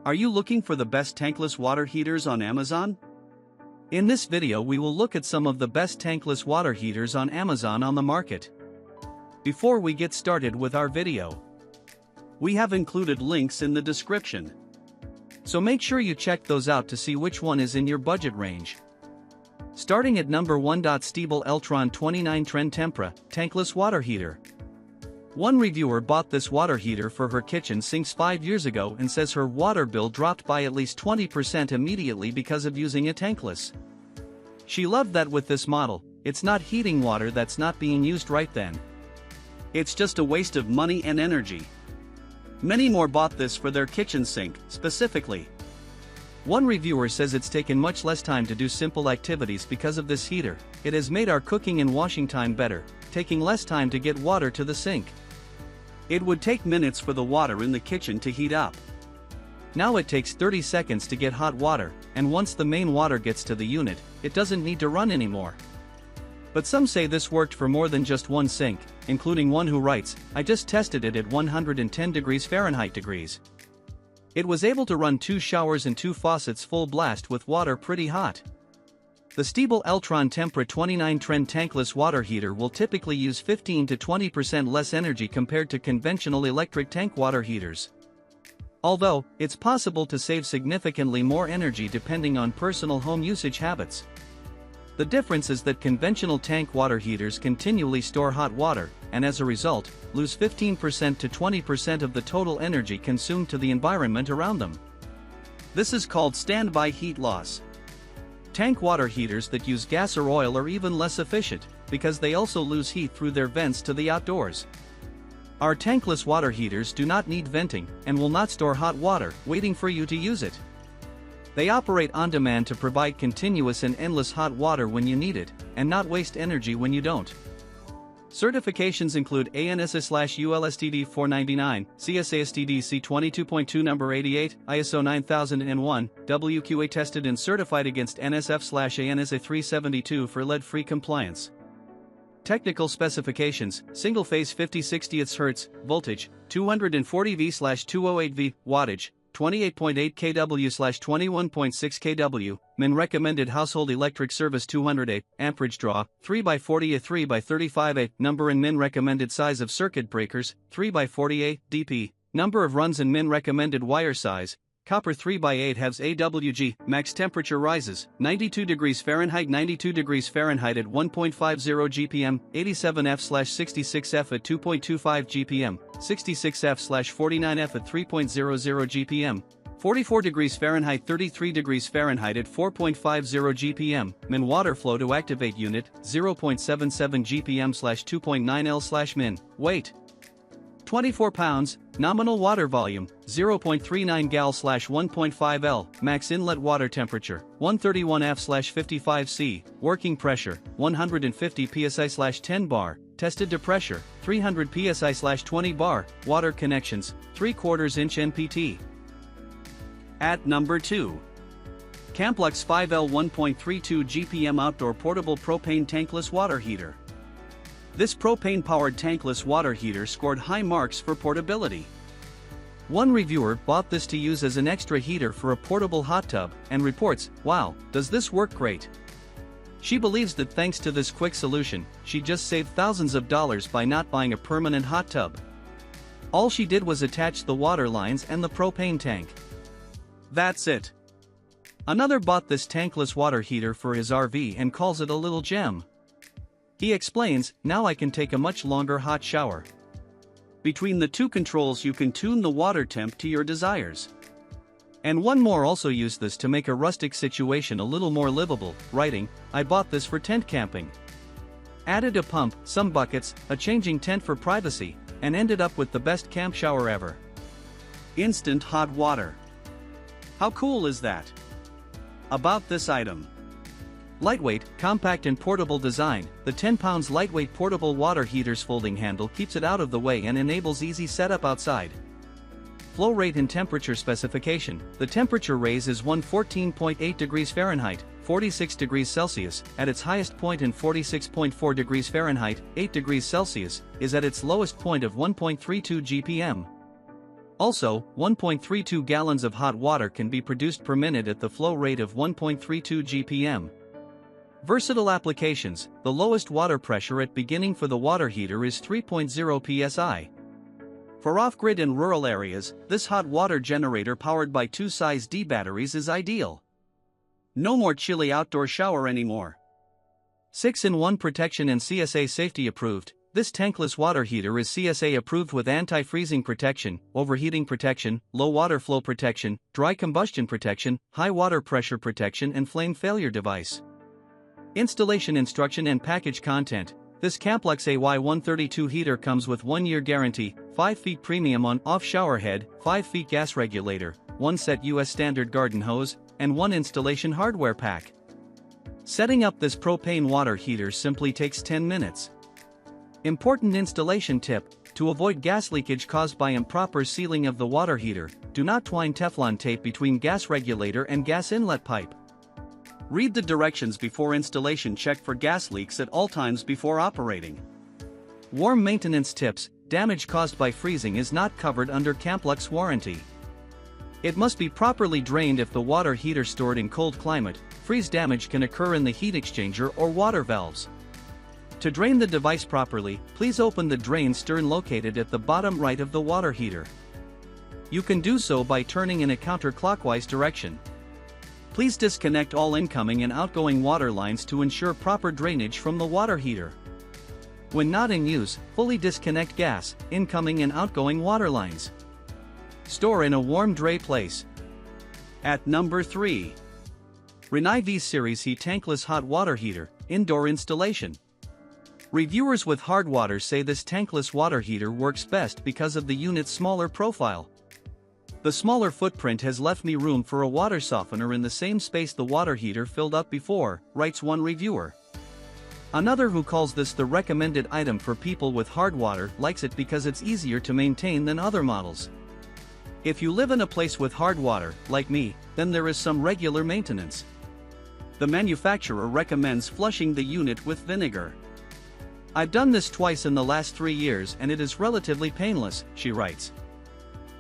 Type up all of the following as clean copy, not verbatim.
Are you looking for the best tankless water heaters on Amazon? In this video we will look at some of the best tankless water heaters on Amazon on the market. Before we get started with our video, we have included links in the description. So make sure you check those out to see which one is in your budget range. Starting at number 1. Stiebel Eltron 29 Trend Tempra Tankless Water Heater. One reviewer bought this water heater for her kitchen sinks 5 years ago and says her water bill dropped by at least 20% immediately because of using a tankless. She loved that with this model, it's not heating water that's not being used right then. It's just a waste of money and energy. Many more bought this for their kitchen sink, specifically. One reviewer says it's taken much less time to do simple activities because of this heater. It has made our cooking and washing time better, taking less time to get water to the sink. It would take minutes for the water in the kitchen to heat up. Now it takes 30 seconds to get hot water, and once the main water gets to the unit, it doesn't need to run anymore. But some say this worked for more than just one sink, including one who writes, "I just tested it at 110 degrees Fahrenheit. It was able to run 2 showers and 2 faucets full blast with water pretty hot." The Stiebel Eltron Tempra 29 Trend Tankless Water Heater will typically use 15 to 20% less energy compared to conventional electric tank water heaters. Although, it's possible to save significantly more energy depending on personal home usage habits. The difference is that conventional tank water heaters continually store hot water, and as a result, lose 15% to 20% of the total energy consumed to the environment around them. This is called standby heat loss. Tank water heaters that use gas or oil are even less efficient, because they also lose heat through their vents to the outdoors. Our tankless water heaters do not need venting, and will not store hot water, waiting for you to use it. They operate on demand to provide continuous and endless hot water when you need it, and not waste energy when you don't. Certifications include ANSI/ULSTD 499, CSASTD C22.2 number 88, ISO 9001, WQA tested and certified against NSF/ANSI 372 for lead-free compliance. Technical specifications: single-phase 50/60 Hz, voltage, 240 V/208 V, wattage, 28.8 kW/21.6 kW, min recommended household electric service 208, amperage draw, 3x40 A 3x35 A, number and min recommended size of circuit breakers, 3x40 A, DP, number of runs and min recommended wire size, copper 3x8 halves AWG, max temperature rises, 92 degrees Fahrenheit 92 degrees Fahrenheit at 1.50 GPM, 87F/66F at 2.25 GPM, 66F/49F at 3.00 GPM, 44 degrees Fahrenheit 33 degrees Fahrenheit at 4.50 GPM, min water flow to activate unit, 0.77 GPM/2.9 L/min, weight 24 pounds, nominal water volume, 0.39 gal/1.5 L, max inlet water temperature, 131 F/55 C, working pressure, 150 psi/10 bar, tested to pressure, 300 psi/20 bar, water connections, 3/4 inch NPT. At number 2. Camplux 5L 1.32 GPM Outdoor Portable Propane Tankless Water Heater. This propane-powered tankless water heater scored high marks for portability. One reviewer bought this to use as an extra heater for a portable hot tub, and reports, "Wow, does this work great." She believes that thanks to this quick solution, she just saved thousands of dollars by not buying a permanent hot tub. All she did was attach the water lines and the propane tank. That's it. Another bought this tankless water heater for his RV and calls it a little gem. He explains, "Now I can take a much longer hot shower." Between the two controls you can tune the water temp to your desires. And one more also used this to make a rustic situation a little more livable, writing, "I bought this for tent camping. Added a pump, some buckets, a changing tent for privacy, and ended up with the best camp shower ever. Instant hot water. How cool is that?" About this item. Lightweight, compact and portable design, the 10 pounds lightweight portable water heater's folding handle keeps it out of the way and enables easy setup outside. Flow rate and temperature specification: the temperature raise is 114.8 degrees Fahrenheit, 46 degrees Celsius, at its highest point, and 46.4 degrees Fahrenheit, 8 degrees Celsius, is at its lowest point of 1.32 GPM. Also, 1.32 gallons of hot water can be produced per minute at the flow rate of 1.32 GPM. Versatile applications: the lowest water pressure at beginning for the water heater is 3.0 psi. For off-grid and rural areas, this hot water generator powered by 2 size D batteries is ideal. No more chilly outdoor shower anymore. 6-in-1 protection and CSA safety approved. This tankless water heater is CSA approved with anti-freezing protection, overheating protection, low water flow protection, dry combustion protection, high water pressure protection and flame failure device. Installation instruction and package content. This Camplux AY132 heater comes with 1-year guarantee, 5 feet premium on-off shower head, 5 feet gas regulator, 1 set US standard garden hose, and 1 installation hardware pack. Setting up this propane water heater simply takes 10 minutes. Important installation tip: to avoid gas leakage caused by improper sealing of the water heater, do not twine Teflon tape between gas regulator and gas inlet pipe. Read the directions before installation. Check for gas leaks at all times before operating. Warm maintenance tips: damage caused by freezing is not covered under Camplux warranty. It must be properly drained. If the water heater stored in cold climate, freeze damage can occur in the heat exchanger or water valves. To drain the device properly, please open the drain stern located at the bottom right of the water heater. You can do so by turning in a counterclockwise direction. Please disconnect all incoming and outgoing water lines to ensure proper drainage from the water heater. When not in use, fully disconnect gas, incoming and outgoing water lines. Store in a warm, dry place. At number 3. Rinnai V-Series Heat Tankless Hot Water Heater, Indoor Installation. Reviewers with hard water say this tankless water heater works best because of the unit's smaller profile. The smaller footprint has left me room for a water softener in the same space the water heater filled up before, writes one reviewer. Another, who calls this the recommended item for people with hard water, likes it because it's easier to maintain than other models. If you live in a place with hard water, like me, then there is some regular maintenance. The manufacturer recommends flushing the unit with vinegar. I've done this twice in the last 3 years and it is relatively painless, she writes.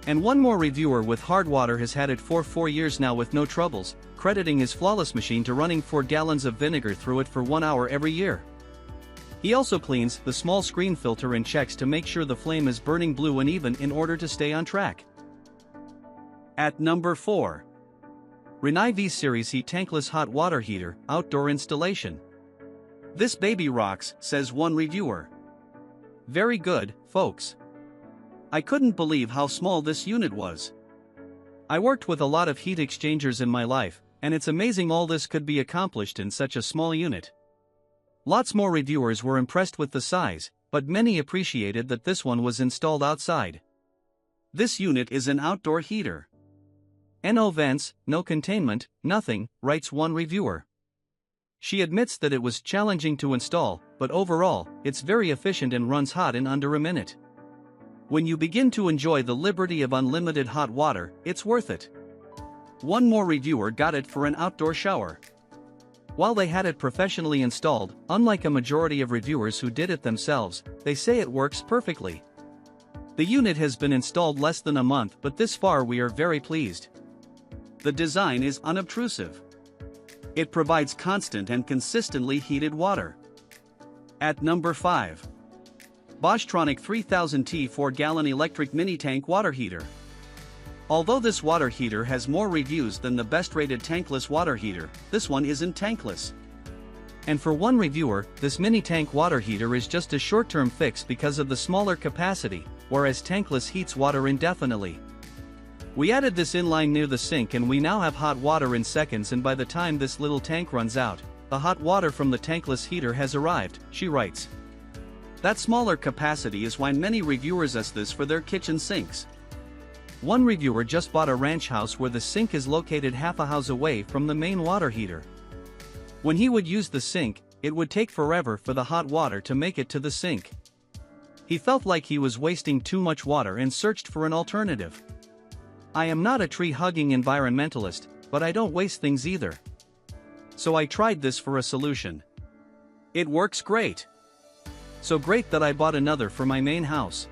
And one more reviewer with hard water has had it for 4 years now with no troubles, crediting his flawless machine to running 4 gallons of vinegar through it for 1 hour every year. He also cleans the small screen filter and checks to make sure the flame is burning blue and even in order to stay on track. At number 4. Rinnai V-Series Heat Tankless Hot Water Heater, Outdoor Installation. This baby rocks, says one reviewer. Very good, folks. I couldn't believe how small this unit was. I worked with a lot of heat exchangers in my life, and it's amazing all this could be accomplished in such a small unit. Lots more reviewers were impressed with the size, but many appreciated that this one was installed outside. This unit is an outdoor heater. No vents, no containment, nothing, writes one reviewer. She admits that it was challenging to install, but overall, it's very efficient and runs hot in under a minute. When you begin to enjoy the liberty of unlimited hot water, it's worth it. One more reviewer got it for an outdoor shower. While they had it professionally installed, unlike a majority of reviewers who did it themselves, they say it works perfectly. The unit has been installed less than a month, but this far we are very pleased. The design is unobtrusive. It provides constant and consistently heated water. At number 5. Bosch Tronic 3000T 4-gallon electric mini-tank water heater. Although this water heater has more reviews than the best-rated tankless water heater, this one isn't tankless. And for one reviewer, this mini-tank water heater is just a short-term fix because of the smaller capacity, whereas tankless heats water indefinitely. We added this inline near the sink and we now have hot water in seconds, and by the time this little tank runs out, the hot water from the tankless heater has arrived, she writes. That smaller capacity is why many reviewers use this for their kitchen sinks. One reviewer just bought a ranch house where the sink is located half a house away from the main water heater. When he would use the sink, it would take forever for the hot water to make it to the sink. He felt like he was wasting too much water and searched for an alternative. I am not a tree-hugging environmentalist, but I don't waste things either. So I tried this for a solution. It works great. So great that I bought another for my main house.